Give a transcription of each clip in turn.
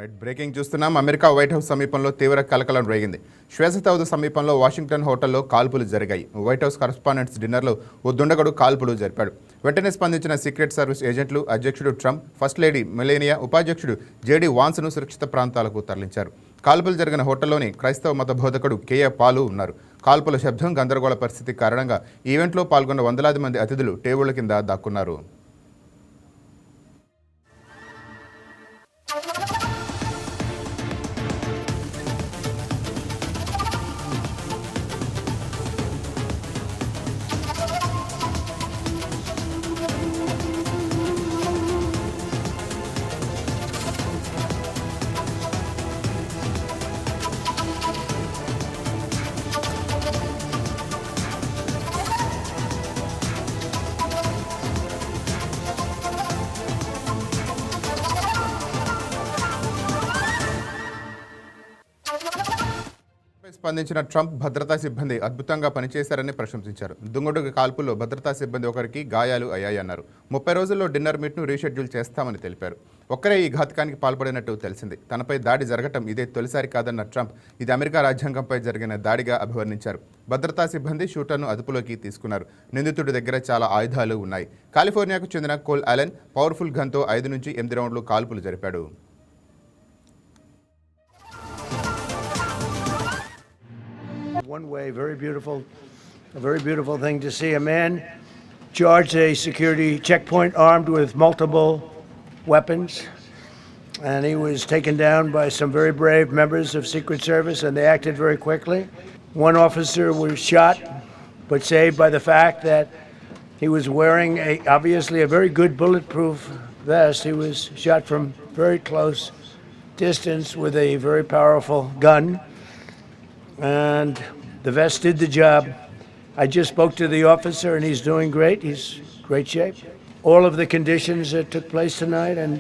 Right breaking చూస్తున్నాం. America white house సమీపంలో తీవ్ర కలకలం రేగింది. శ్వేతసౌధ సమీపంలో వాషింగ్టన్ హోటల్లో కాల్పులు జరిగాయి. వైట్ హౌస్ కరస్పాండెంట్స్ డిన్నర్లో ఓ దుండగుడు కాల్పులు జరిపాడు. వెంటనే స్పందించిన సీక్రెట్ సర్వీస్ ఏజెంట్లు అధ్యక్షుడు ట్రంప్, ఫస్ట్ లేడీ మెలేనియా, ఉపాధ్యక్షుడు జేడీ వాన్స్ను సురక్షిత ప్రాంతాలకు తరలించారు. కాల్పులు జరిగిన హోటల్లోని క్రైస్తవ మత బోధకుడు కేఏ పాలు ఉన్నారు. కాల్పుల శబ్దం, గందరగోళ పరిస్థితి కారణంగా ఈవెంట్లో పాల్గొన్న వందలాది మంది అతిథులు టేబుళ్ల కింద దాక్కున్నారు. స్పందించిన ట్రంప్ భద్రతా సిబ్బంది అద్భుతంగా పనిచేశారని ప్రశంసించారు. దుంగడుగు కాల్పుల్లో భద్రతా సిబ్బంది ఒకరికి గాయాలు అయ్యాయన్నారు. 30 రోజుల్లో డిన్నర్ మీట్ను రీషెడ్యూల్ చేస్తామని తెలిపారు. ఒక్కరే ఈ ఘాతకానికి పాల్పడినట్టు తెలిసింది. తనపై దాడి జరగటం ఇదే తొలిసారి కాదన్న ట్రంప్ ఇది అమెరికా రాజ్యాంగంపై జరిగిన దాడిగా అభివర్ణించారు. భద్రతా సిబ్బంది షూటర్ను అదుపులోకి తీసుకున్నారు. నిందితుడి దగ్గర చాలా ఆయుధాలు ఉన్నాయి. కాలిఫోర్నియాకు చెందిన కోల్ అలెన్ పవర్ఫుల్ గన్తో 5 నుంచి 8 రౌండ్లు కాల్పులు జరిపాడు. One way, a very beautiful thing to see. A man charged a security checkpoint armed with multiple weapons, and he was taken down by some very brave members of Secret Service, and they acted very quickly. One officer was shot, but saved by the fact that he was wearing obviously a very good bulletproof vest. He was shot from very close distance with a very powerful gun, and the vest did the job. I just spoke to the officer, and he's doing great. He's in great shape. All of the conditions that took place tonight, and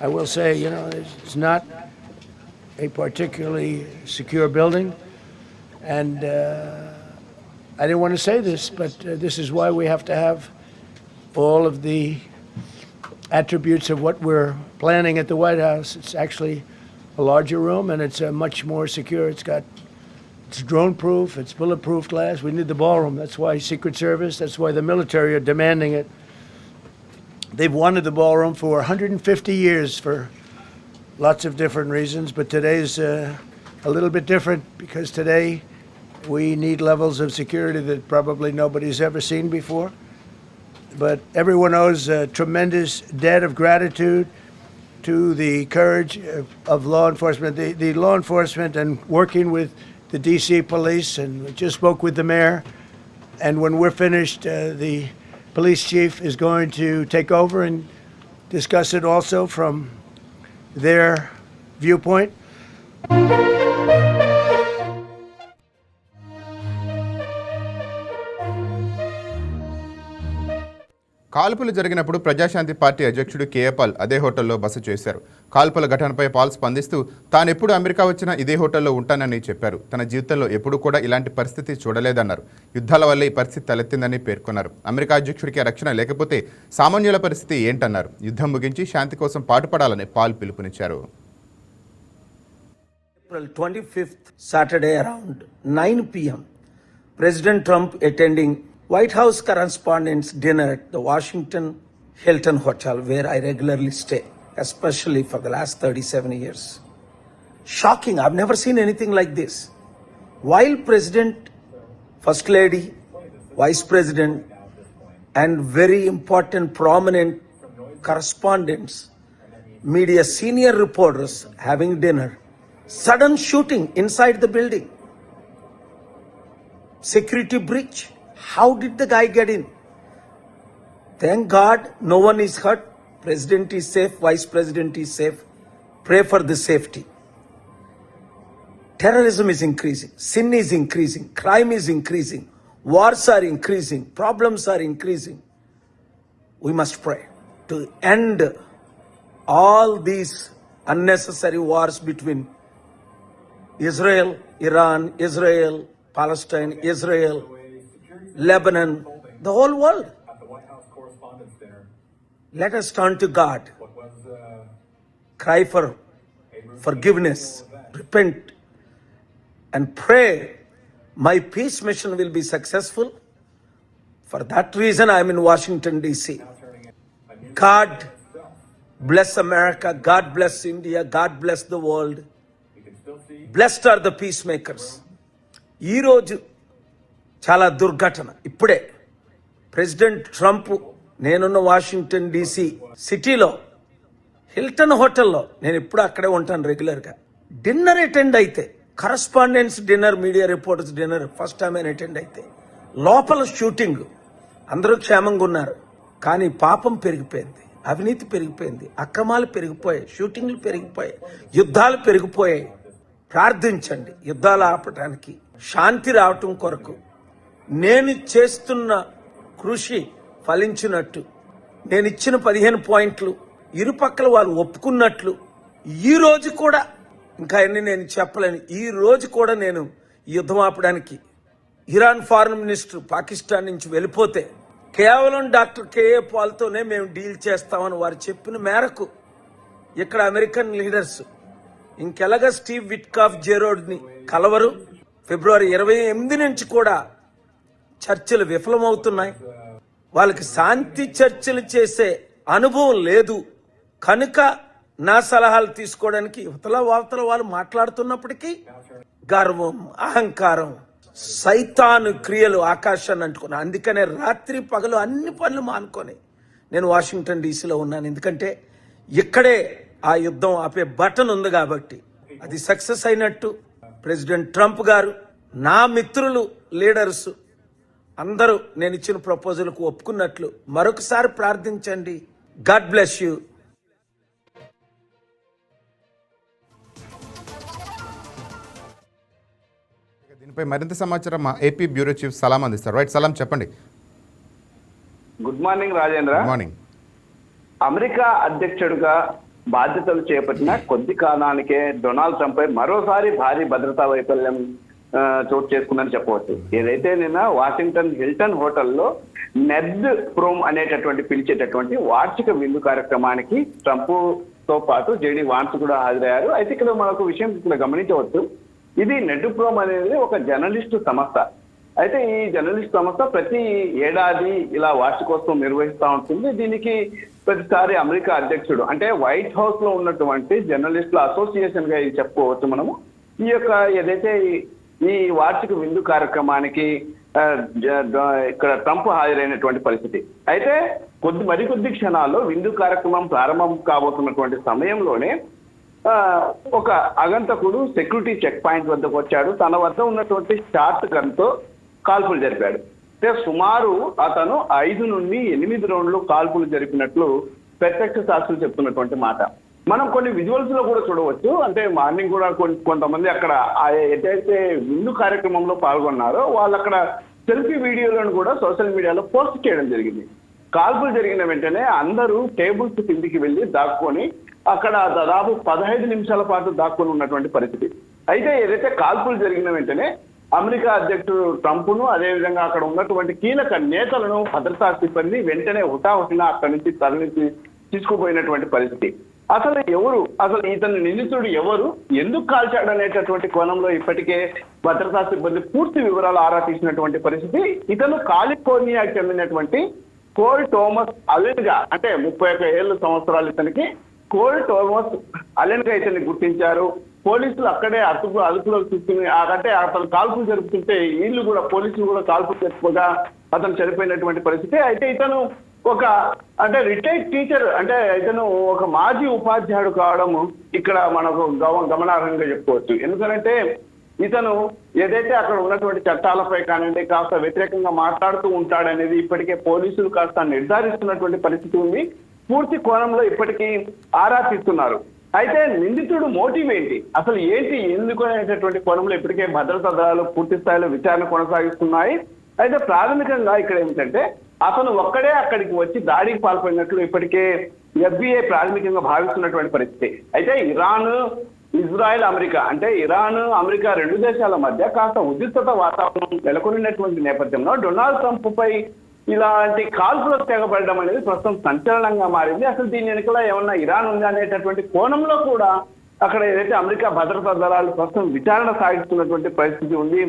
I will say, it's not a particularly secure building, and I didn't want to say this, but this is why we have to have all of the attributes of what we're planning at the White House. It's actually a larger room, and it's much more secure. It's drone proof, it's bulletproof glass. We need the ballroom. That's why Secret Service, that's why the military are demanding it. They've wanted the ballroom for 150 years for lots of different reasons, but today's a little bit different because today we need levels of security that probably nobody's ever seen before. But everyone owes a tremendous debt of gratitude to the courage of law enforcement, the law enforcement, and working with the DC police, and we just spoke with the mayor, and when we're finished, the police chief is going to take over and discuss it also from their viewpoint. కాల్పులు జరిగినప్పుడు Praja Shanti party అధ్యక్షుడు KA Paul అదే హోటల్లో బస చేశారు. కాల్పుల ఘటనపై Paul స్పందిస్తూ తానెప్పుడు అమెరికా వచ్చినా ఇదే హోటల్లో ఉంటానని చెప్పారు. తన జీవితంలో ఎప్పుడు కూడా ఇలాంటి పరిస్థితి చూడలేదన్నారు. యుద్ధాల వల్ల ఈ పరిస్థితి తలెత్తిందని పేర్కొన్నారు. అమెరికా అధ్యక్షుడికి రక్షణ లేకపోతే సామాన్యుల పరిస్థితి ఏంటన్నారు. యుద్ధం ముగించి శాంతి కోసం పాటుపడాలని పాల్ పిలుపునిచ్చారు. April 25th, Saturday around 9 p.m. President Trump attending White House Correspondents' Dinner at the Washington Hilton Hotel, where I regularly stay, especially for the last 37 years. Shocking, I've never seen anything like this. While President, First Lady, Vice President, and very important prominent correspondents, media senior reporters having dinner, sudden shooting inside the building. Security breach. How did the guy get in? Thank God no one is hurt. President is safe, Vice President is safe. Pray for the safety. Terrorism is increasing, sin is increasing, crime is increasing, wars are increasing, problems are increasing. We must pray to end all these unnecessary wars between Israel, Iran, Israel, Palestine, Israel, Lebanon, the whole world. Let us turn to God. Cry for forgiveness, repent, and pray my peace mission will be successful. For that reason, I am in Washington, D.C. God bless America. God bless India. God bless the world. Blessed are the peacemakers. ఈ రోజు చాలా దుర్ఘటన. ఇప్పుడే president Trump నేనున్న Washington DC సిటీలో Hilton హోటల్లో, నేను ఇప్పుడు అక్కడే ఉంటాను రెగ్యులర్గా, డిన్నర్ అటెండ్ అయితే, correspondence dinner, media reporters dinner first time ఆయన అటెండ్ అయితే, లోపల షూటింగ్, అందరూ క్షేమంగా ఉన్నారు. కానీ పాపం పెరిగిపోయింది, అవినీతి పెరిగిపోయింది, అక్రమాలు పెరిగిపోయాయి, షూటింగ్లు పెరిగిపోయాయి, యుద్ధాలు పెరిగిపోయాయి. ప్రార్థించండి యుద్ధాలు ఆపటానికి, శాంతి రావటం కొరకు. నేను చేస్తున్న కృషి ఫలించినట్టు, నేను ఇచ్చిన 15 పాయింట్లు ఇరుపక్కల వాళ్ళు ఒప్పుకున్నట్లు, ఈ రోజు కూడా ఇంకా అన్ని నేను చెప్పలేను, ఈ రోజు కూడా నేను యుద్ధం ఆపడానికి, ఇరాన్ ఫారెన్ మినిస్టర్ పాకిస్తాన్ నుంచి వెళ్ళిపోతే కేవలం డాక్టర్ కేఏ పాల్తోనే మేము డీల్ చేస్తామని వారు చెప్పిన మేరకు ఇక్కడ అమెరికన్ లీడర్స్ ఇంకెలాగా స్టీవ్ విట్కాఫ్ జెరోడ్ని కలవరు. ఫిబ్రవరి 28 నుంచి కూడా చర్చలు విఫలమవుతున్నాయి. వాళ్ళకి శాంతి చర్చలు చేసే అనుభవం లేదు కనుక నా సలహాలు తీసుకోవడానికి యువతల వార్తల వాళ్ళు మాట్లాడుతున్నప్పటికీ గర్వం, అహంకారం, సైతాను క్రియలు ఆకాశాన్ని అంటుకున్నా. అందుకనే రాత్రి పగలు అన్ని పనులు మానుకొని నేను వాషింగ్టన్ డీసీలో ఉన్నాను. ఎందుకంటే ఇక్కడే ఆ యుద్ధం ఆపే బటన్ ఉంది కాబట్టి అది సక్సెస్ అయినట్టు. ప్రెసిడెంట్ ట్రంప్ గారు, నా మిత్రులు, లీడర్స్ అందరూ నేను ఇచ్చిన ప్రపోజల్కు ఒప్పుకున్నట్లు మరొకసారి ప్రార్థించండి. God bless you. దీనిపై మరింత సమాచారం మా ఏపీ బ్యూరో చీఫ్ సలాం అందిస్తారు. రైట్ సలాం, చెప్పండి. Good morning Rajendra. Good morning. America అధ్యక్షుడిగా బాధ్యతలు చేపట్టిన కొద్ది కాలానికే డొనాల్డ్ ట్రంప్ పై మరోసారి భారీ భద్రతా వైఫల్యం చోటు చేసుకుందని చెప్పవచ్చు. ఏదైతే నిన్న వాషింగ్టన్ హిల్టన్ హోటల్లో నెడ్ ప్రోమ్ అనేటటువంటి పిలిచేటటువంటి వార్షిక విందు కార్యక్రమానికి ట్రంప్ తో పాటు జేడీ వాన్స్ కూడా హాజరయ్యారు. అయితే ఇక్కడ మనకు విషయం ఇక్కడ గమనించవచ్చు. ఇది నెడ్ ప్రోమ్ అనేది ఒక జర్నలిస్టు సంస్థ. అయితే ఈ జర్నలిస్ట్ సంస్థ ప్రతి ఏడాది ఇలా వార్షికోత్సవం నిర్వహిస్తూ ఉంటుంది. దీనికి ప్రతిసారి అమెరికా అధ్యక్షుడు, అంటే వైట్ హౌస్ లో ఉన్నటువంటి జర్నలిస్టుల అసోసియేషన్ గా ఇది చెప్పుకోవచ్చు మనము. ఈ యొక్క ఏదైతే ఈ వార్షిక విందు కార్యక్రమానికి ఇక్కడ ట్రంప్ హాజరైనటువంటి పరిస్థితి. అయితే మరికొద్ది క్షణాల్లో విందు కార్యక్రమం ప్రారంభం కాబోతున్నటువంటి సమయంలోనే ఒక అగంతకుడు సెక్యూరిటీ చెక్ పాయింట్ వద్దకు వచ్చాడు. తన వద్ద ఉన్నటువంటి షార్ట్ గన్ తో కాల్పులు జరిపాడు. అంటే సుమారు అతను 5 నుండి 8 రౌండ్లు కాల్పులు జరిపినట్లు ప్రత్యక్ష సాక్షులు చెప్తున్నటువంటి మాట మనం కొన్ని విజువల్స్ లో కూడా చూడవచ్చు. అంటే మార్నింగ్ కూడా కొంతమంది అక్కడ ఏదైతే విందు కార్యక్రమంలో పాల్గొన్నారో వాళ్ళు అక్కడ సెల్ఫీ వీడియోలను కూడా సోషల్ మీడియాలో పోస్ట్ చేయడం జరిగింది. కాల్పులు జరిగిన వెంటనే అందరూ టేబుల్స్ కిందికి వెళ్ళి దాక్కొని అక్కడ దాదాపు 15 నిమిషాల పాటు దాక్కుని ఉన్నటువంటి పరిస్థితి. అయితే ఏదైతే కాల్పులు జరిగిన వెంటనే అమెరికా అధ్యక్షుడు ట్రంప్ను, అదేవిధంగా అక్కడ ఉన్నటువంటి కీలక నేతలను భద్రతా సిబ్బంది వెంటనే హుటాహుటిన అక్కడి నుంచి తరలించి తీసుకుపోయినటువంటి పరిస్థితి. అసలు ఇతను నిందితుడు ఎవరు, ఎందుకు కాల్చాడు అనేటటువంటి కోణంలో ఇప్పటికే భద్రతా సిబ్బంది పూర్తి వివరాలు ఆరా తీసినటువంటి పరిస్థితి. ఇతను కాలిఫోర్నియాకి చెందినటువంటి కోల్ థోమస్ అలెన్గా, అంటే 31 సంవత్సరాలు ఇతనికి. కోల్ థోమస్ అలెన్గా ఇతన్ని గుర్తించారు. పోలీసులు అక్కడే అదుపులో తీసుకుని, అంటే అతను కాల్పులు జరుపుతుంటే వీళ్ళు కూడా, పోలీసులు కూడా కాల్పులు జరుపుకోగా అతను చనిపోయినటువంటి పరిస్థితి. అయితే ఇతను అంటే రిటైర్డ్ టీచర్, అంటే ఇతను ఒక మాజీ ఉపాధ్యాయుడు కావడం ఇక్కడ మనకు గమనార్హంగా చెప్పుకోవచ్చు. ఎందుకంటే ఇతను ఏదైతే అక్కడ ఉన్నటువంటి చట్టాలపై కానివ్వండి కాస్త వ్యతిరేకంగా మాట్లాడుతూ ఉంటాడనేది ఇప్పటికే పోలీసులు కాస్త నిర్ధారిస్తున్నటువంటి పరిస్థితి ఉంది. పూర్తి కోణంలో ఇప్పటికీ ఆరా తీస్తున్నారు. అయితే నిందితుడు మోటివ్ ఏంటి, అసలు ఏంటి, ఎందుకు అనేటటువంటి కోణంలో ఇప్పటికే భద్రతా దళాలు పూర్తి స్థాయిలో విచారణ కొనసాగిస్తున్నాయి. అయితే ప్రాథమికంగా ఇక్కడ ఏమిటంటే అతను ఒక్కడే అక్కడికి వచ్చి దాడికి పాల్పడినట్లు ఇప్పటికే FBI ప్రాథమికంగా భావిస్తున్నటువంటి పరిస్థితి. అయితే ఇరాన్, ఇజ్రాయెల్, అమెరికా, అంటే ఇరాన్, అమెరికా 2 దేశాల మధ్య కాస్త ఉద్రిక్తత వాతావరణం నెలకొన్నటువంటి నేపథ్యంలో డొనాల్డ్ ట్రంప్ పై ఇలాంటి కాల్పులకు తెగబడడం అనేది ప్రస్తుతం సంచలనంగా మారింది. అసలు దీని వెనుకల ఏమన్నా ఇరాన్ ఉంది అనేటటువంటి కోణంలో కూడా అక్కడ ఏదైతే అమెరికా భద్రతా దళాలు ప్రస్తుతం విచారణ సాగిస్తున్నటువంటి పరిస్థితి ఉంది.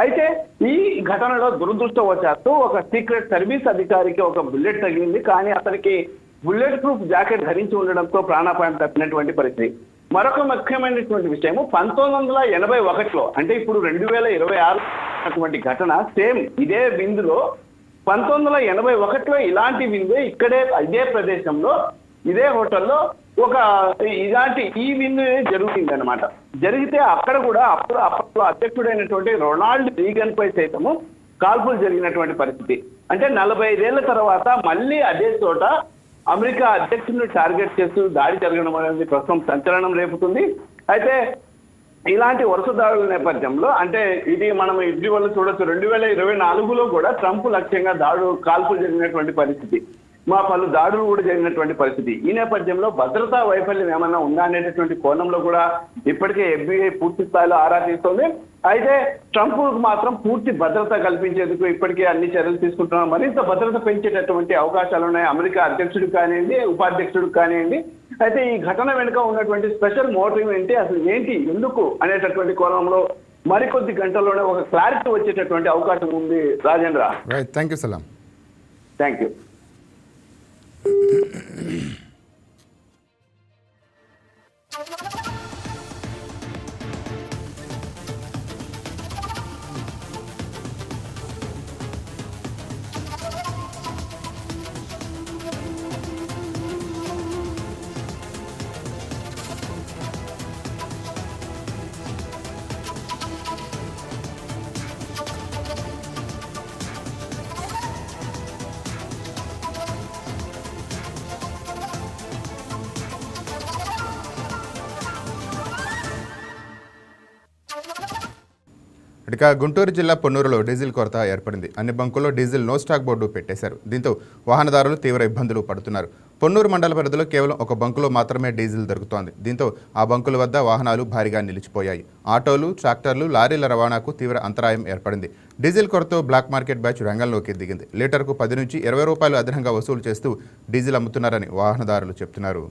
అయితే ఈ ఘటనలో దురదృష్టవశాత్తు ఒక సీక్రెట్ సర్వీస్ అధికారికి ఒక బుల్లెట్ తగిలింది. కానీ అతనికి బుల్లెట్ ప్రూఫ్ జాకెట్ ధరించి ఉండడంతో ప్రాణాపాయం తప్పినటువంటి పరిస్థితి. మరొక ముఖ్యమైనటువంటి విషయము 1981లో అంటే ఇప్పుడు 2026 ఘటన సేమ్ ఇదే విందులో 1981లో ఇలాంటి విందే ఇక్కడే ఇదే ప్రదేశంలో ఇదే హోటల్లో ఈ విందు జరుగుతుంది అనమాట. జరిగితే అక్కడ కూడా అప్పట్లో అధ్యక్షుడైనటువంటి రొనాల్డ్ రీగన్ పై సైతము కాల్పులు జరిగినటువంటి పరిస్థితి. అంటే 45 ఏళ్ల తర్వాత మళ్ళీ అదే చోట అమెరికా అధ్యక్షుడిని టార్గెట్ చేస్తూ దాడి జరగడం అనేది ప్రస్తుతం సంచలనం రేపుతుంది. అయితే ఇలాంటి వరుస దాడుల నేపథ్యంలో అంటే ఇది మనం ఇటీవల చూడొచ్చు 2024లో కూడా ట్రంప్ లక్ష్యంగా కాల్పులు జరిగినటువంటి పరిస్థితి, పలు దాడులు కూడా జరిగినటువంటి పరిస్థితి. ఈ నేపథ్యంలో భద్రతా వైఫల్యం ఏమన్నా ఉందా అనేటటువంటి కోణంలో కూడా ఇప్పటికే FBI పూర్తి స్థాయిలో ఆరా తీస్తోంది. అయితే ట్రంప్ మాత్రం పూర్తి భద్రత కల్పించేందుకు ఇప్పటికే అన్ని చర్యలు తీసుకుంటున్నారు. మరింత భద్రత పెంచేటటువంటి అవకాశాలు ఉన్నాయి అమెరికా అధ్యక్షుడికి కానివ్వండి, ఉపాధ్యక్షుడికి కానివ్వండి. అయితే ఈ ఘటన వెనుక ఉన్నటువంటి స్పెషల్ మోటివ్ ఏంటి, అసలు ఏంటి, ఎందుకు అనేటటువంటి కోణంలో మరికొద్ది గంటల్లోనే ఒక క్లారిటీ వచ్చేటటువంటి అవకాశం ఉంది. రాజేంద్ర, థ్యాంక్ యూ సలాం. Thank you. ఇక గుంటూరు జిల్లా పొన్నూరులో డీజిల్ కొరత ఏర్పడింది. అన్ని బంకుల్లో డీజిల్ నో స్టాక్ బోర్డు పెట్టేశారు. దీంతో వాహనదారులు తీవ్ర ఇబ్బందులు పడుతున్నారు. పొన్నూరు మండల పరిధిలో కేవలం ఒక బంకులో మాత్రమే డీజిల్ దొరుకుతోంది. దీంతో ఆ బంకుల వద్ద వాహనాలు భారీగా నిలిచిపోయాయి. ఆటోలు, ట్రాక్టర్లు, లారీల రవాణాకు తీవ్ర అంతరాయం ఏర్పడింది. డీజిల్ కొరత బ్లాక్ మార్కెట్ బ్యాచ్ రంగంలోకి దిగింది. లీటర్కు 10 నుంచి 20 రూపాయలు అదనంగా వసూలు చేస్తూ డీజిల్ అమ్ముతున్నారని వాహనదారులు చెప్తున్నారు.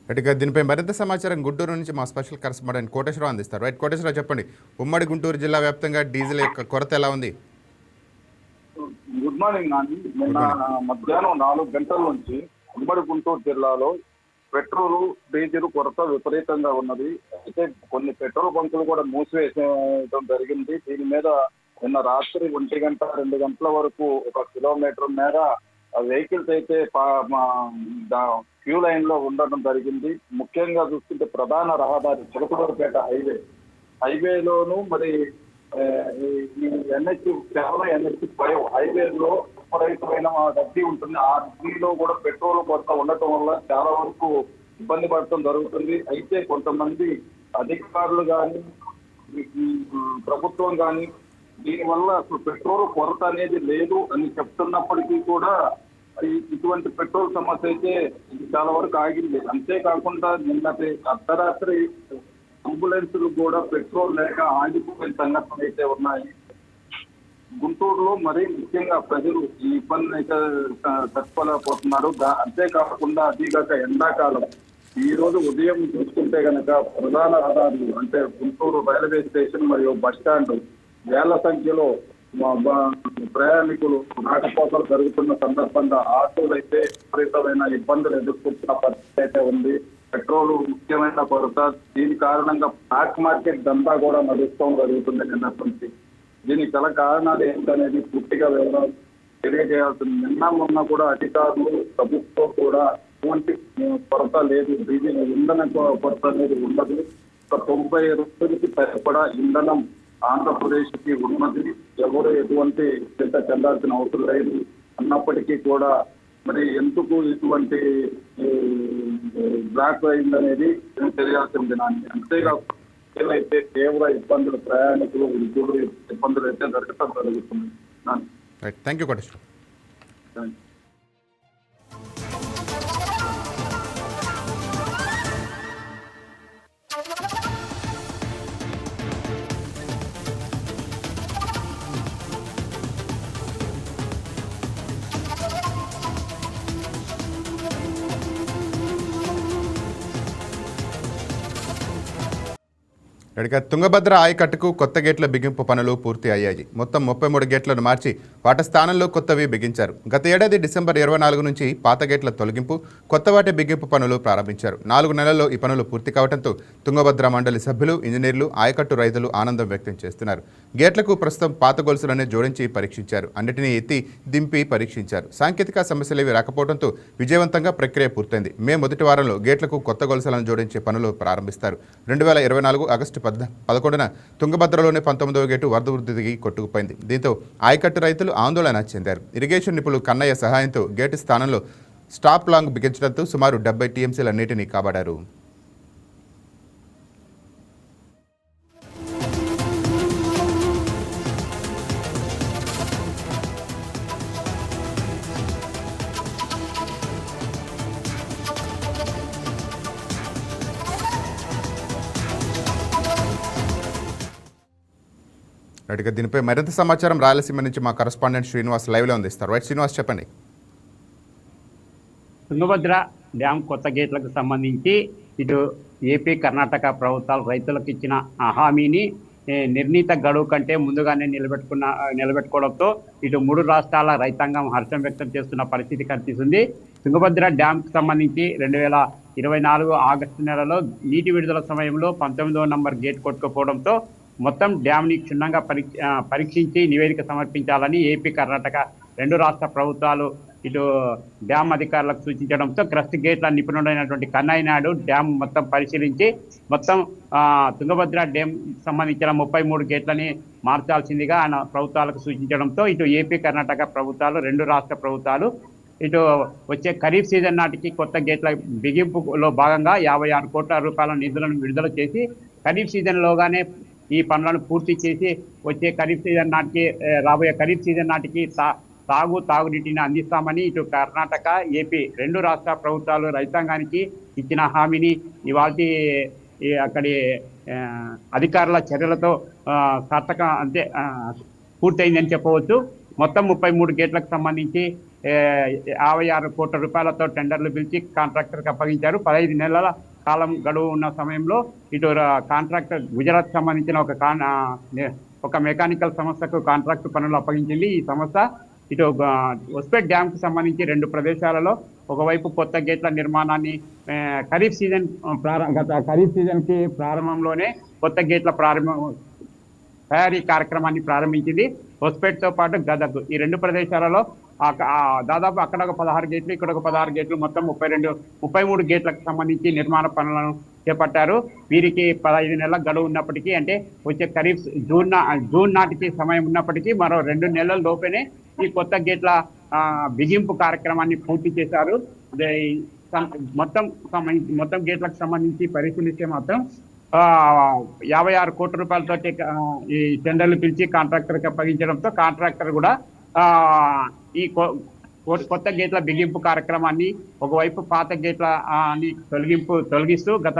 రైట్గా దీనిపై మరింత సమాచారం గుంటూరు నుంచి మా స్పెషల్ కరెస్పాండెంట్ కోటేశ్వరరావు అందిస్తారు. రైట్ కోటేశ్వరరావు, చెప్పండి, ఉమ్మడి గుంటూరు జిల్లా వ్యాప్తంగా డీజిల్ యొక్క కొరత ఎలా ఉంది? Good morning Nani. నిన్న మధ్యాహ్నం 4 గంటల నుంచి ఉమ్మడి గుంటూరు జిల్లాలో పెట్రోల్ డీజిల్ కొరత విపరీతంగా ఉన్నది. అయితే కొన్ని పెట్రోల్ బంకులు కూడా మూసివేయడం జరిగింది. దీని మీద నిన్న రాత్రి 1 గంట 2 గంటల వరకు 1 కిలోమీటర్ మేర వెహికల్స్ అయితే క్యూ లైన్ లో ఉండడం జరిగింది. ముఖ్యంగా చూస్తుంటే ప్రధాన రహదారి చిలకలూరుపేట హైవేలోను మరి NH 5 హైవేలో విపరీతమైన రద్దీ ఉంటుంది. ఆ రద్దీలో కూడా పెట్రోల్ కొరత ఉండటం వల్ల చాలా వరకు ఇబ్బంది పడటం జరుగుతుంది. అయితే కొంతమంది అధికారులు కానీ ప్రభుత్వం కానీ దీనివల్ల అసలు పెట్రోల్ కొరత అనేది లేదు అని చెప్తున్నప్పటికీ కూడా ఇటువంటి పెట్రోల్ సమస్య అయితే చాలా వరకు ఆగింది. అంతేకాకుండా నిన్నటి అర్ధరాత్రి అంబులెన్సులు కూడా పెట్రోల్ లేక ఆగిపోయిన సంఘటనలు అయితే ఉన్నాయి. గుంటూరులో మరీ ముఖ్యంగా ప్రజలు ఈ ఇబ్బందిని అయితే తట్టుకోలేకపోతున్నారు. అంతేకాకుండా అదిగాక ఎండాకాలం ఈ రోజు ఉదయం చూసుకుంటే కనుక ప్రధాన రహదారులు అంటే గుంటూరు రైల్వే స్టేషన్ మరియు బస్ స్టాండ్ వేల సంఖ్యలో ప్రయాణికులు రాకపోకలు జరుగుతున్న సందర్భంగా ఆటోలు అయితే విపరీతమైన ఇబ్బందులు ఎదుర్కొంటున్న పరిస్థితి అయితే ఉంది. పెట్రోల్ ముఖ్యమైన కొరత, దీని కారణంగా బ్లాక్ మార్కెట్ దందా కూడా నడుస్తూ జరుగుతుంది నిన్నటి నుంచి. దీనికి గల కారణాలు ఏంటనేది పూర్తిగా వివరాలు తెలియజేయాల్సింది. నిన్న మొన్న కూడా అధికారులు ప్రభుత్వం కూడా ఎటువంటి కొరత లేదు, డీజిల్ ఇంధన కొరత అనేది ఉండదు. 90 రోజులకి సరిపడా ఇంధనం ఆంధ్రప్రదేశ్ కి ఉన్నది. ఎవరు ఎటువంటి చింత చెందాల్సిన అవసరం లేదు. అన్నప్పటికీ కూడా మరి ఎందుకు ఇటువంటి బ్లాక్ అయిందనేది తెలియాల్సింది నాని. అంతేకాకుండా అయితే తీవ్ర ఇబ్బందులు ప్రయాణికులు ఉద్యోగులు ఇబ్బందులు అయితే జరుగుతుంది నాని. Thank you Koteswararao. ఇక తుంగభద్ర ఆయకట్టుకు కొత్త గేట్ల బిగింపు పనులు పూర్తి అయ్యాయి. మొత్తం 33 గేట్లను మార్చి వాటి స్థానంలో కొత్తవి బిగించారు. గత ఏడాది డిసెంబర్ 24 నుంచి పాత గేట్ల తొలగింపు, కొత్త వాటి బిగింపు పనులు ప్రారంభించారు. 4 నెలల్లో ఈ పనులు పూర్తి కావడంతో తుంగభద్ర మండలి సభ్యులు, ఇంజనీర్లు, ఆయకట్టు రైతులు ఆనందం వ్యక్తం చేస్తున్నారు. గేట్లకు ప్రస్తుతం పాత గొలుసులనే జోడించి పరీక్షించారు. అన్నిటినీ ఎత్తి దింపి పరీక్షించారు. సాంకేతిక సమస్యలేవి రాకపోవడంతో విజయవంతంగా ప్రక్రియ పూర్తయింది. మే మొదటి వారంలో గేట్లకు కొత్త గొలుసులను జోడించే పనులు ప్రారంభిస్తారు. 2024 ఆగస్టు 11న తుంగభద్రలోని 19వ గేటు వరద వృద్ధికి కొట్టుకుపోయింది. దీంతో ఆయకట్టు రైతులు ఆందోళన చెందారు. ఇరిగేషన్ నిపుణులు కన్నయ్య సహాయంతో గేటు స్థానంలో స్టాప్ లాంగ్ బిగించడంతో సుమారు 70 టీఎంసీల నీటిని కాపాడారు. రైట్గా దీనిపై మరింత సమాచారం రాయలసీమ నుంచి మా కరెస్పాండెంట్ శ్రీనివాస్ లైవ్లో అందిస్తారు. రైట్ శ్రీనివాస్, చెప్పండి. తుంగభద్ర డ్యామ్ కొత్త గేట్లకు సంబంధించి ఇటు ఏపీ, కర్ణాటక ప్రభుత్వాలు రైతులకు ఇచ్చిన హామీని నిర్ణీత గడువు కంటే ముందుగానే నిలబెట్టుకోవడంతో ఇటు 3 రాష్ట్రాల రైతాంగం హర్షం వ్యక్తం చేస్తున్న పరిస్థితి కనిపిస్తుంది. తుంగభద్ర డ్యామ్కి సంబంధించి 2024 ఆగస్టు నెలలో నీటి విడుదల సమయంలో 19వ నంబర్ గేట్ కొట్టుకుపోవడంతో మొత్తం డ్యామ్ని క్షుణ్ణంగా పరీక్షించి నివేదిక సమర్పించాలని ఏపీ, కర్ణాటక 2 రాష్ట్ర ప్రభుత్వాలు ఇటు డ్యామ్ అధికారులకు సూచించడంతో క్రస్ట్ గేట్ల నిపుణుడైనటువంటి కన్నయ్య నాయుడు డ్యామ్ మొత్తం పరిశీలించి మొత్తం తుంగభద్ర డ్యామ్ సంబంధించిన 33 గేట్లని మార్చాల్సిందిగా ఆయన ప్రభుత్వాలకు సూచించడంతో ఇటు ఏపీ, కర్ణాటక ప్రభుత్వాలు 2 రాష్ట్ర ప్రభుత్వాలు ఇటు వచ్చే ఖరీఫ్ సీజన్ నాటికి కొత్త గేట్ల బిగింపులో భాగంగా 56 కోట్ల రూపాయల నిధులను విడుదల చేసి ఖరీఫ్ సీజన్లోగానే ఈ పనులను పూర్తి చేసి వచ్చే ఖరీఫ్ సీజన్ నాటికి రాబోయే ఖరీఫ్ సీజన్ నాటికి తాగునీటిని అందిస్తామని ఇటు కర్ణాటక, ఏపీ 2 రాష్ట్ర ప్రభుత్వాలు రైతాంగానికి ఇచ్చిన హామీని ఇవాళ అక్కడి అధికారుల చర్యలతో సార్థక పూర్తయిందని చెప్పవచ్చు. మొత్తం 33 గేట్లకు సంబంధించి 56 కోట్ల రూపాయలతో టెండర్లు పిలిచి కాంట్రాక్టర్కి అప్పగించారు. 15 నెలల కాలం గడువు ఉన్న సమయంలో ఇటు కాంట్రాక్టర్ గుజరాత్ సంబంధించిన ఒక మెకానికల్ సంస్థకు కాంట్రాక్ట్ పనులు అప్పగించింది. ఈ సంస్థ ఇటు హొస్పేట్ డ్యామ్ కు సంబంధించి 2 ప్రదేశాలలో ఒకవైపు కొత్త గేట్ల నిర్మాణాన్ని ఖరీఫ్ సీజన్ కి ప్రారంభంలోనే కొత్త గేట్ల తయారీ కార్యక్రమాన్ని ప్రారంభించింది. హొస్పేట్ తో పాటు గదగ్ ఈ 2 ప్రదేశాలలో దాదాపు అక్కడ ఒక 16 గేట్లు, ఇక్కడ ఒక 16 గేట్లు, మొత్తం 33 గేట్లకు సంబంధించి నిర్మాణ పనులను చేపట్టారు. వీరికి 15 నెలల గడువు ఉన్నప్పటికీ, అంటే వచ్చే ఖరీఫ్ జూన్ నాటికి సమయం ఉన్నప్పటికీ మరో 2 నెలల లోపేనే ఈ కొత్త గేట్ల బిగింపు కార్యక్రమాన్ని పూర్తి చేశారు. మొత్తం గేట్లకు సంబంధించి పరిశీలిస్తే మాత్రం 56 కోట్ల రూపాయలతో ఈ టెండర్లు పిలిచి కాంట్రాక్టర్కి అప్పగించడంతో కాంట్రాక్టర్ కూడా ఈ కొత్త గేట్ల బిగింపు కార్యక్రమాన్ని ఒకవైపు పాత గేట్ల తొలగిస్తూ గత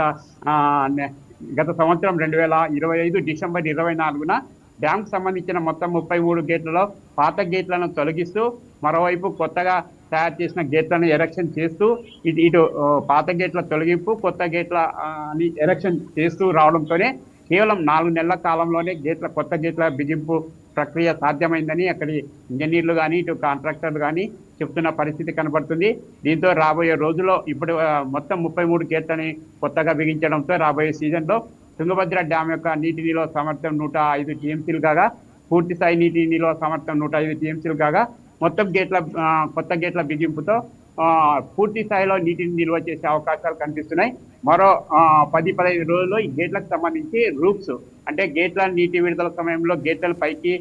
సంవత్సరం 2025 డిసెంబర్ 24న డ్యామ్ సంబంధించిన మొత్తం 33 గేట్లలో పాత గేట్లను తొలగిస్తూ మరోవైపు కొత్తగా తయారు చేసిన గేట్లను ఎరెక్షన్ చేస్తూ ఇటు పాత గేట్ల తొలగింపు, కొత్త గేట్ల ఎరెక్షన్ చేస్తూ రావడంతోనే కేవలం 4 నెలల కాలంలోనే కొత్త గేట్ల బిగింపు ప్రక్రియ సాధ్యమైందని అక్కడి ఇంజనీర్లు కానీ ఇటు కాంట్రాక్టర్లు కానీ చెప్తున్న పరిస్థితి కనబడుతుంది. దీంతో రాబోయే రోజుల్లో ఇప్పుడు మొత్తం 33 గేట్లని కొత్తగా బిగించడంతో రాబోయే సీజన్లో తుంగభద్ర డ్యామ్ యొక్క నీటి నిల్వ సామర్థ్యం 105 టీఎంసీలు కాగా, పూర్తి స్థాయి నీటి నిల్వ సామర్థ్యం 105 టీఎంసీలు కాగా, మొత్తం కొత్త గేట్ల బిగింపుతో పూర్తి స్థాయిలో నీటిని నిల్వ చేసే అవకాశాలు కనిపిస్తున్నాయి. మరో 10-15 రోజుల్లో ఈ గేట్లకు సంబంధించి రూప్స్, అంటే గేట్ల నీటి విడుదల సమయంలో గేట్లను పైకి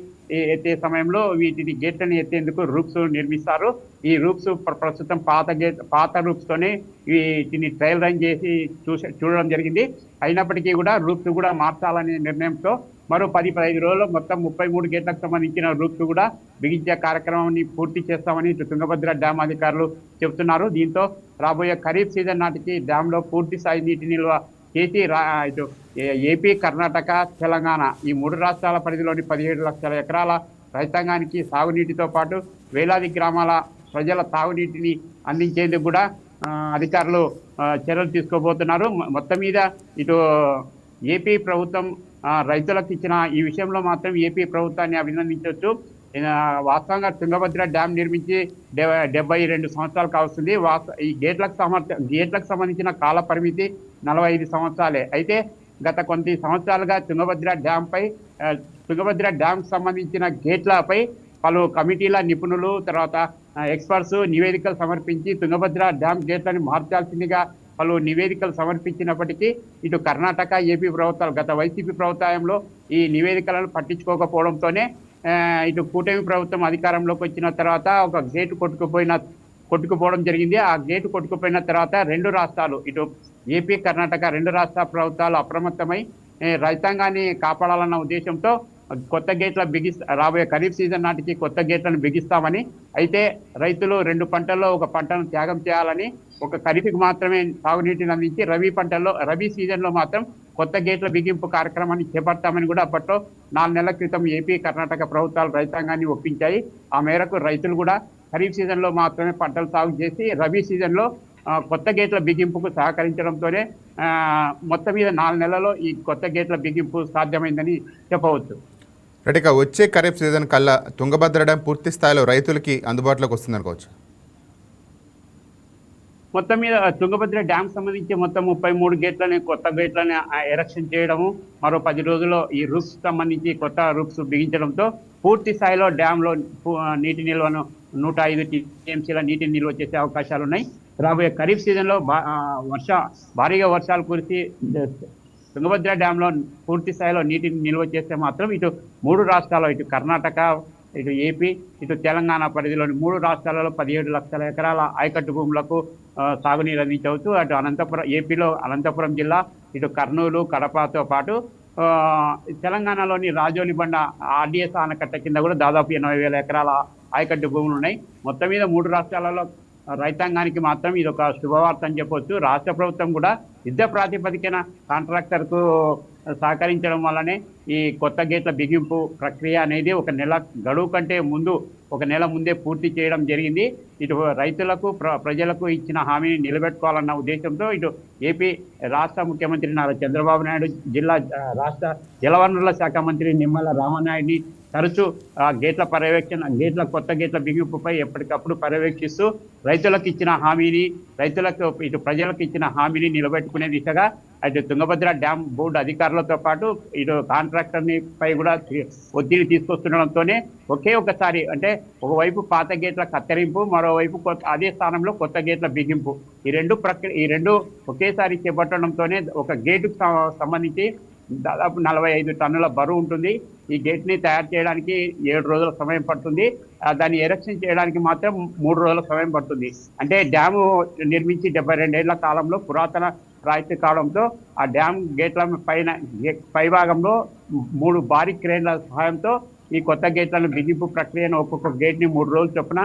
ఎత్తే సమయంలో గేట్లను ఎత్తేందుకు రూప్స్ నిర్మిస్తారు. ఈ రూప్స్ ప్రస్తుతం పాత రూప్స్ తోనే వీటిని ట్రయల్ రన్ చేసి చూడడం జరిగింది. అయినప్పటికీ కూడా రూప్స్ కూడా మార్చాలనే నిర్ణయంతో మరో 10-15 రోజుల్లో మొత్తం 33 గేట్లకు సంబంధించిన రూప్స్ కూడా బిగించే కార్యక్రమాన్ని పూర్తి చేస్తామని తుంగభద్ర డ్యామ్ అధికారులు చెబుతున్నారు. దీంతో రాబోయే ఖరీఫ్ సీజన్ నాటికి డ్యాంలో పూర్తి స్థాయి నీటి నిల్వ చేసి ఇటు ఏపీ, కర్ణాటక, తెలంగాణ ఈ 3 రాష్ట్రాల పరిధిలోని 17 లక్షల ఎకరాల రైతాంగానికి సాగునీటితో పాటు వేలాది గ్రామాల ప్రజల తాగునీటిని అందించేందుకు కూడా అధికారులు చర్యలు తీసుకోబోతున్నారు. మొత్తం మీద ఇటు ఏపీ ప్రభుత్వం రైతులకు ఇచ్చిన ఈ విషయంలో మాత్రం ఏపీ ప్రభుత్వాన్ని అభినందించవచ్చు. వాస్తవంగా తుంగభద్ర డ్యామ్ నిర్మించి 72 సంవత్సరాలు కావస్తుంది. ఈ గేట్లకు సంబంధించిన కాల పరిమితి 45 సంవత్సరాలే. అయితే గత కొన్ని సంవత్సరాలుగా తుంగభద్ర డ్యామ్ సంబంధించిన గేట్లపై పలు కమిటీల నిపుణులు, తర్వాత ఎక్స్పర్ట్స్ నివేదికలు సమర్పించి తుంగభద్ర డ్యామ్ గేట్లను మార్చాల్సిందిగా పలు నివేదికలు సమర్పించినప్పటికీ ఇటు కర్ణాటక, ఏపీ ప్రభుత్వాలు గత వైసీపీ ప్రభుత్వంలో ఈ నివేదికలను పట్టించుకోకపోవడంతోనే ఇటు కూటమి ప్రభుత్వం అధికారంలోకి వచ్చిన తర్వాత ఒక గేటు కొట్టుకుపోవడం జరిగింది. ఆ గేటు కొట్టుకుపోయిన తర్వాత 2 రాష్ట్రాలు ఇటు ఏపీ, కర్ణాటక 2 రాష్ట్ర ప్రభుత్వాలు అప్రమత్తమై రైతాంగాన్ని కాపాడాలన్న ఉద్దేశంతో కొత్త గేట్ల రాబోయే ఖరీఫ్ సీజన్ నాటికి కొత్త గేట్లను బిగిస్తామని, అయితే రైతులు 2 పంటల్లో ఒక పంటను త్యాగం చేయాలని, ఒక ఖరీఫ్కి మాత్రమే సాగునీటిని అందించి రబీ సీజన్లో మాత్రం కొత్త గేట్ల బిగింపు కార్యక్రమాన్ని చేపడతామని కూడా అప్పట్లో 4 నెలల క్రితం ఏపీ, కర్ణాటక ప్రభుత్వాలు రైతాంగాన్ని ఒప్పించాయి. ఆ మేరకు రైతులు కూడా ఖరీఫ్ సీజన్లో మాత్రమే పంటలు సాగు చేసి రబీ సీజన్లో కొత్త గేట్ల బిగింపుకు సహకరించడంతోనే మొత్తం మీద 4 నెలల్లో ఈ కొత్త గేట్ల బిగింపు సాధ్యమైందని చెప్పవచ్చు. ఇక వచ్చే ఖరీఫ్ సీజన్ కల్లా తుంగభద్ర డ్యామ్ పూర్తి స్థాయిలో రైతులకి అందుబాటులోకి వస్తుందనుకోవచ్చు. మొత్తం మీద తుంగభద్ర డ్యామ్ సంబంధించి మొత్తం 33 గేట్లని కొత్త గేట్లని ఎరెక్షన్ చేయడము, మరో 10 రోజుల్లో ఈ రూప్స్ సంబంధించి కొత్త రూప్స్ బిగించడంతో పూర్తి స్థాయిలో డ్యాంలో నీటి నిల్వను 105 టీఎంసీల నీటిని నిల్వ చేసే అవకాశాలు ఉన్నాయి. రాబోయే ఖరీఫ్ సీజన్లో భారీగా వర్షాలు కురిసి తుంగభద్ర డ్యాంలో పూర్తి స్థాయిలో నీటిని నిల్వ చేస్తే మాత్రం ఇటు 3 రాష్ట్రాల్లో ఇటు కర్ణాటక, ఇటు ఏపీ, ఇటు తెలంగాణ పరిధిలోని 3 రాష్ట్రాలలో 17 లక్షల ఎకరాల ఆయకట్టు భూములకు సాగునీరు అందించవచ్చు. అటు ఏపీలో అనంతపురం జిల్లా, ఇటు కర్నూలు, కడపతో పాటు తెలంగాణలోని రాజోలిబండ ఆర్డీఎస్ ఆనకట్ట కింద కూడా దాదాపు 80,000 ఎకరాల ఆయకట్టు భూములు ఉన్నాయి. మొత్తం మీద 3 రాష్ట్రాలలో రైతాంగానికి మాత్రం ఇది ఒక శుభవార్త అని చెప్పవచ్చు. రాష్ట్ర ప్రభుత్వం కూడా యుద్ధ ప్రాతిపదికన కాంట్రాక్టర్కు సహకరించడం వల్లనే ఈ కొత్త గేట్ల బిగింపు ప్రక్రియ అనేది ఒక నెల గడువు కంటే ముందు, ఒక నెల ముందే పూర్తి చేయడం జరిగింది. ఇటు రైతులకు ప్రజలకు ఇచ్చిన హామీని నిలబెట్టుకోవాలన్న ఉద్దేశంతో ఇటు ఏపీ రాష్ట్ర ముఖ్యమంత్రి నారా చంద్రబాబు నాయుడు, రాష్ట్ర జలవనరుల శాఖ మంత్రి నిమ్మల రామనాయుడిని తరచూ కొత్త గేట్ల బిగింపుపై ఎప్పటికప్పుడు పర్యవేక్షిస్తూ రైతులకు ఇచ్చిన హామీని, ఇటు ప్రజలకు ఇచ్చిన హామీని నిలబెట్టుకునే దిశగా అటు తుంగభద్ర డ్యామ్ బోర్డు అధికారులతో పాటు ఇటు కాంట్రాక్టర్ని పై కూడా ఒత్తిడి తీసుకొస్తుండడంతోనే ఒకే ఒకసారి, అంటే ఒకవైపు పాత గేట్ల కత్తిరింపు, మరోవైపు అదే స్థానంలో కొత్త గేట్ల బిగింపు, ఈ రెండు ఒకేసారి చేపట్టడంతోనే ఒక గేటుకు సంబంధించి దాదాపు 45 టన్నుల బరువు ఉంటుంది. ఈ గేట్ని తయారు చేయడానికి 7 రోజుల సమయం పడుతుంది. దాన్ని ఎరెక్షన్ చేయడానికి మాత్రం 3 రోజుల సమయం పడుతుంది. అంటే డ్యాము నిర్మించి 72 ఏళ్ల కాలంలో పురాతన రాయితీ కావడంతో ఆ డ్యామ్ గేట్ల పైభాగంలో 3 భారీ క్రేన్ల సహాయంతో ఈ కొత్త గేట్లను బిగింపు ప్రక్రియను ఒక్కొక్క గేట్ని 3 రోజులు చొప్పున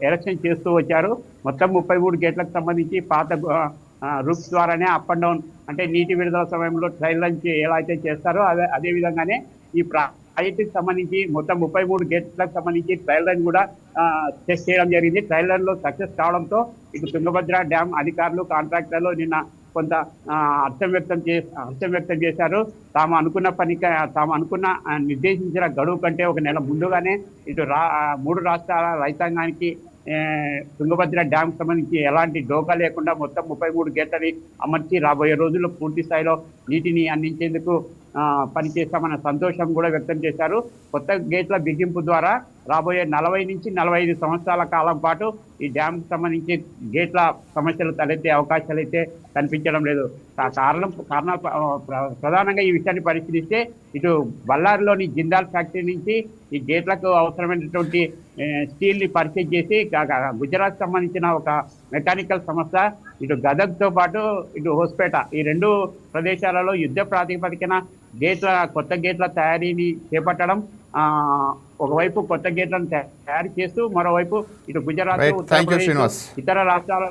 ఎరెక్షన్ చేస్తూ వచ్చారు. మొత్తం 33 గేట్లకు సంబంధించి పాత రూప్స్ ద్వారానే అప్ అండ్ డౌన్, అంటే నీటి విడుదల సమయంలో ట్రైల్ నుంచి ఎలా అయితే చేస్తారో అదే విధంగానే ఈ ప్రాజెక్టుకి సంబంధించి మొత్తం 33 గేట్లకు సంబంధించి ట్రైల్ రన్ కూడా టెస్ట్ చేయడం జరిగింది. ట్రైల్ రన్ లో సక్సెస్ కావడంతో ఇటు తుంగభద్ర డ్యామ్ అధికారులు, కాంట్రాక్టర్లు నిన్న కొంత హర్షం వ్యక్తం చేశారు. తాము అనుకున్న నిర్దేశించిన గడువు కంటే ఒక నెల ముందుగానే ఇటు 3 రాష్ట్రాల రైతాంగానికి తుంగభద్ర డ్యామ్ సంబంధించి ఎలాంటి డోకా లేకుండా మొత్తం 33 గేట్లని అమర్చి రాబోయే రోజుల్లో పూర్తి స్థాయిలో నీటిని అందించేందుకు పనిచేస్తామన్న సంతోషం కూడా వ్యక్తం చేశారు. కొత్త గేట్ల బిగింపు ద్వారా రాబోయే 40 నుంచి 45 సంవత్సరాల కాలం పాటు ఈ డ్యామ్కి సంబంధించి గేట్ల సమస్యలు తలెత్తే అవకాశాలు అయితే కనిపించడం లేదు. కారణాలు ప్రధానంగా ఈ విషయాన్ని పరిశీలిస్తే ఇటు బళ్ళారిలోని జిందాల్ ఫ్యాక్టరీ నుంచి ఈ గేట్లకు అవసరమైనటువంటి స్టీల్ని పర్చేజ్ చేసి గుజరాత్ సంబంధించిన ఒక మెకానికల్ సంస్థ ఇటు గదగ్తో పాటు ఇటు హోస్పేట, ఈ 2 ప్రదేశాలలో యుద్ధ ప్రాతిపదికన కొత్త గేట్ల తయారీని చేపట్టడం, ఒకవైపు కొత్త గేట్లను తయారు చేస్తూ మరోవైపు ఇటు గుజరాత్, ఉత్తరప్రదేశ్, ఇతర రాష్ట్రాల